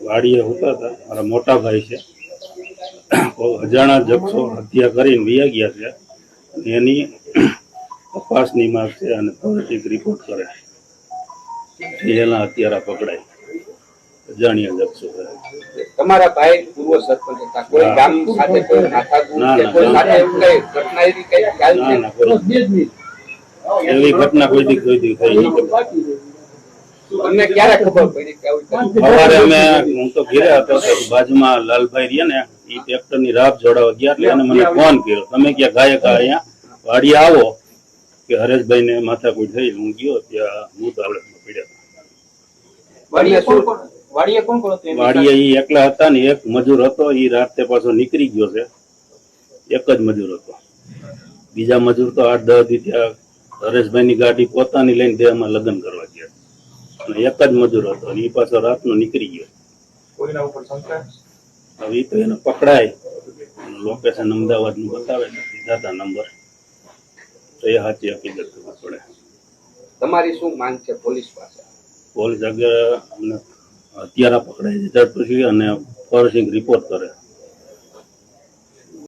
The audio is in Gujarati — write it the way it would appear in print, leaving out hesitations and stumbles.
વાડીએ હોતા હતા. મારા મોટા ભાઈ છે, અજાણા જક્ષો હત્યા કરીને વયા ગયા છે. એની તપાસની માંગ છે અને ફોરેન્સિક રિપોર્ટ કરે એના હત્યારા પકડાય. અજાણ્યા જક્ષો છે. તમારા ભાઈ પૂર્વ સરપંચ હતા, કોઈ ગામ સાથે કોઈ માથાકૂટ કે કોઈ સાથે એવું કઈ ઘટના એવી કઈ ખ્યાલ છે? એવી ઘટના કોઈ દી થઈ નહીં. તમને ક્યારે ખબર પડી કે આવું? સવારે હું તો ઘેરે હતો, બાજુમાં લાલભાઈ રહ્યા ને એ ટ્રેક્ટર ની રાપ જોડાવા ગયા એટલે એને મને ફોન કર્યો, તમે ક્યાં ગાયક અહીંયા વાડીએ આવો કે હરેશભાઈ ને માથાકૂટ થઈ. હું ગયો ત્યાં મૃત હાલતમાં પડ્યા. વાડીએ ઈ એકલા હતા ને એક મજૂર હતો, ઈ રાતે પાછો નીકળી ગયો છે. એક જ મજૂર હતો, બીજા મજૂર તો 8-10 દી ત્યાં હરેશભાઈ ની ગાડી પોતાની લઈને દેહમાં લગ્ન કરવા ગયા. એક જ મજૂર હતો, એ પાછો રાતનો નીકળી ગયો. કોઈના ઉપર શંકા? હવે તો એને પકડાય, લોકેશન અમદાવાદ નું બતાવે, દીધા હતા નંબર, તો એ સાચી હકીકત ખબર પડે. તમારી શું માંગ છે પોલીસ પાસે? પોલીસ આગળ અમને હત્યારા પકડાય ઝડપથી અને ફોરેન્સિક રિપોર્ટ કરે.